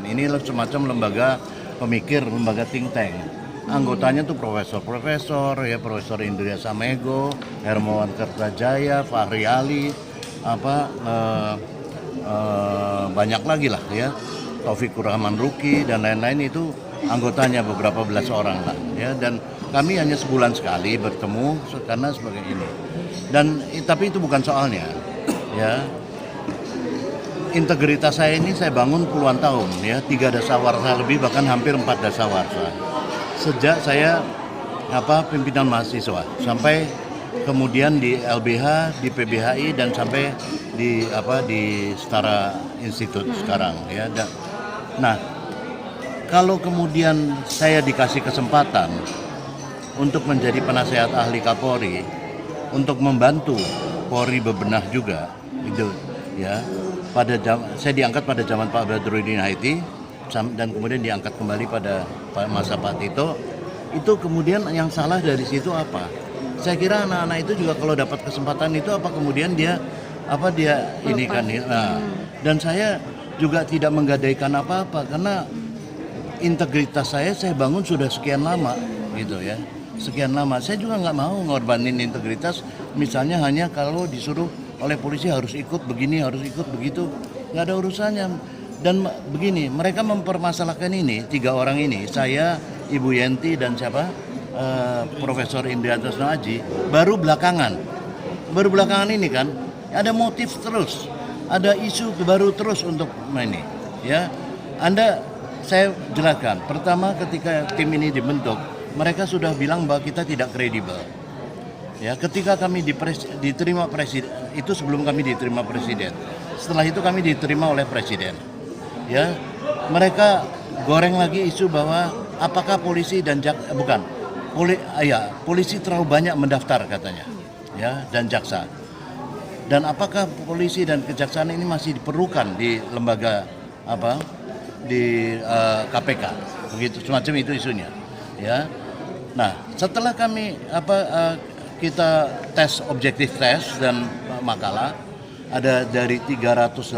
Ini semacam lembaga pemikir, lembaga think tank. Anggotanya tuh profesor-profesor, ya Profesor Indria Samego, Hermawan Kertajaya, Fahri Ali, banyak lagi lah ya, Taufikur Rahman Ruki dan lain-lain itu anggotanya beberapa belas orang lah ya. Dan kami hanya sebulan sekali bertemu karena sebagai ini. Dan tapi itu bukan soalnya ya. Integritas saya ini saya bangun puluhan tahun ya, 3 dasawarsa lebih, bahkan hampir 4 dasawarsa. Sejak saya pimpinan mahasiswa sampai kemudian di LBH, di PBHI dan sampai di Setara Institute sekarang ya. Nah, kalau kemudian saya dikasih kesempatan untuk menjadi penasehat ahli Kapolri untuk membantu Polri bebenah juga itu ya. Saya diangkat pada zaman Pak Badruddin Haiti dan kemudian diangkat kembali pada masa Pak Tito. Itu kemudian yang salah dari situ apa? Saya kira anak-anak itu juga kalau dapat kesempatan itu kemudian dia ini kan ya. Nah, dan saya juga tidak menggadaikan apa-apa karena integritas saya bangun sudah sekian lama gitu ya. Sekian lama saya juga nggak mau ngorbanin integritas misalnya hanya kalau disuruh oleh polisi harus ikut begini, harus ikut begitu, nggak ada urusannya. Dan begini, mereka mempermasalahkan ini, 3 orang ini, saya, Ibu Yenti dan Profesor Indrianto Aji, baru belakangan ini kan, ada motif terus, ada isu baru terus untuk ini, ya. Saya jelaskan, pertama ketika tim ini dibentuk, mereka sudah bilang bahwa kita tidak kredibel. Ya, ketika kami diterima presiden, itu sebelum kami diterima presiden. Setelah itu kami diterima oleh presiden. Ya, mereka goreng lagi isu bahwa apakah polisi dan polisi terlalu banyak mendaftar katanya, ya, dan jaksa. Dan apakah polisi dan kejaksaan ini masih diperlukan di lembaga di KPK, begitu semacam itu isunya, ya. Nah, setelah kami kita objektif tes dan makalah, ada dari 384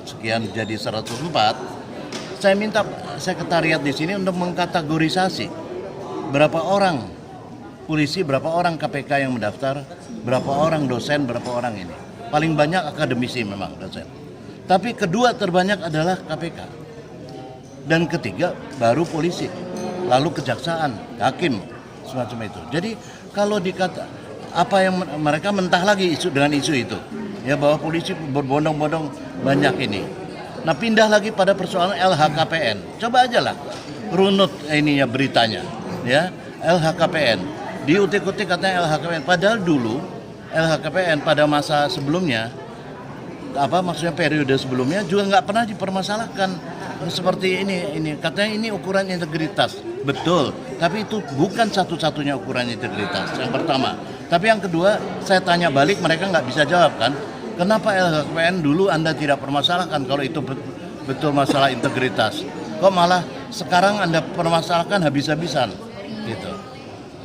sekian jadi 104. Saya minta sekretariat di sini untuk mengkategorisasi berapa orang polisi, berapa orang KPK yang mendaftar, berapa orang dosen, berapa orang ini. Paling banyak akademisi memang dosen. Tapi kedua terbanyak adalah KPK. Dan ketiga baru polisi, lalu kejaksaan, hakim, semacam itu. Jadi kalau dikata apa yang mereka mentah lagi dengan isu itu, ya bahwa polisi berbondong-bondong banyak ini. Nah, pindah lagi pada persoalan LHKPN. Coba aja lah runut ini ya beritanya, ya LHKPN. Diutik-utik katanya LHKPN. Padahal dulu LHKPN pada masa sebelumnya, maksudnya periode sebelumnya juga nggak pernah dipermasalahkan seperti ini. Katanya ini ukuran integritas. Betul, tapi itu bukan satu-satunya ukuran integritas, yang pertama. Tapi yang kedua, saya tanya balik, mereka nggak bisa jawab kan. Kenapa LHKPN dulu Anda tidak permasalahkan kalau itu betul masalah integritas? Kok malah sekarang Anda permasalahkan habis-habisan? Gitu.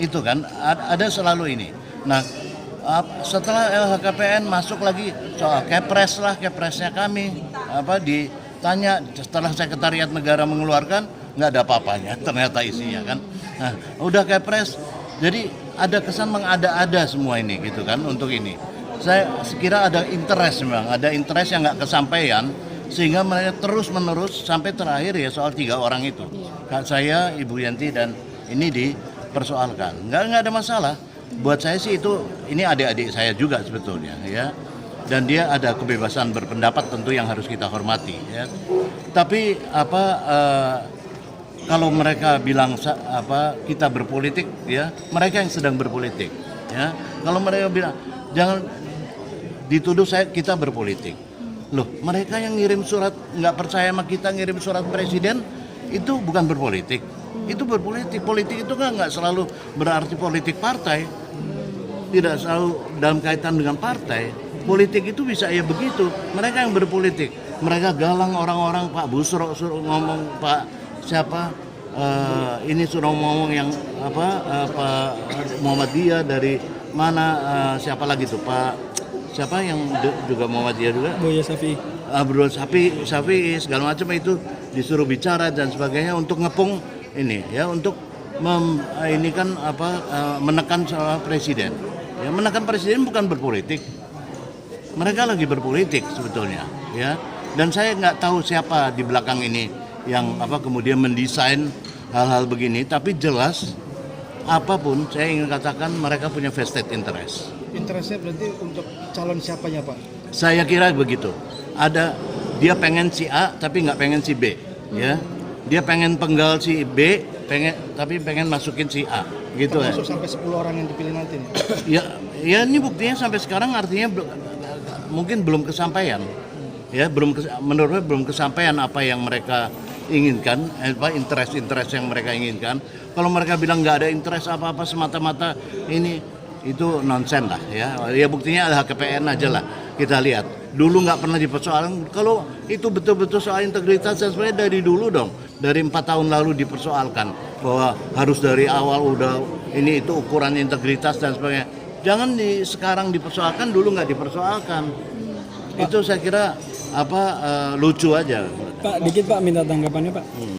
Itu kan, ada selalu ini. Nah, setelah LHKPN masuk lagi soal Kepresnya kami, ditanya setelah Sekretariat Negara mengeluarkan, nggak ada apa-apanya ternyata isinya kan. Nah, udah Kepres, jadi ada kesan mengada-ada semua ini gitu kan untuk ini. Saya kira ada interest memang, ada interest yang nggak kesampaian sehingga mereka terus-menerus sampai terakhir ya soal 3 orang itu. Saya, Ibu Yanti dan ini dipersoalkan. Nggak ada masalah. Buat saya sih ini adik-adik saya juga sebetulnya ya. Dan dia ada kebebasan berpendapat tentu yang harus kita hormati ya. Tapi kalau mereka bilang kita berpolitik ya, mereka yang sedang berpolitik ya. Kalau mereka bilang jangan dituduh kita berpolitik. Loh, mereka yang ngirim surat nggak percaya sama kita ngirim surat presiden itu bukan berpolitik. Itu berpolitik. Politik itu kan nggak selalu berarti politik partai. Tidak selalu dalam kaitan dengan partai. Politik itu bisa ya begitu. Mereka yang berpolitik. Mereka galang orang-orang, Pak Busro suruh ngomong, Pak siapa ini suruh ngomong yang Pak Muhammadiyah dari mana, siapa lagi tuh Pak siapa yang juga Muhammadiyah juga, Buya Safi. Abdul Syafi'i segala macam itu disuruh bicara dan sebagainya untuk ngepung ini ya, untuk menekan soal presiden. Ya, menekan presiden bukan berpolitik. Mereka lagi berpolitik sebetulnya, ya. Dan saya nggak tahu siapa di belakang ini yang kemudian mendesain hal-hal begini, tapi jelas apapun saya ingin katakan mereka punya vested interest. Interestnya berarti untuk calon siapanya, Pak? Saya kira begitu. Dia pengen si A tapi nggak pengen si B, ya. Dia pengen penggal si B, tapi pengen masukin si A, gitu ya. Termasuk sampai 10 orang yang dipilih nanti nih. Ya ini buktinya sampai sekarang artinya mungkin belum kesampaian. Ya, menurut saya belum kesampaian apa yang mereka inginkan, interest yang mereka inginkan. Kalau mereka bilang nggak ada interest apa-apa semata-mata itu nonsen lah ya. Ya buktinya ada HKPN aja lah, kita lihat. Dulu nggak pernah dipersoalkan. Kalau itu betul-betul soal integritas, sebenarnya dari dulu dong, dari 4 tahun lalu dipersoalkan bahwa harus dari awal udah itu ukuran integritas dan sebagainya. Jangan sekarang dipersoalkan, dulu nggak dipersoalkan. Itu saya kira lucu aja. Pak, dikit Pak minta tanggapannya Pak.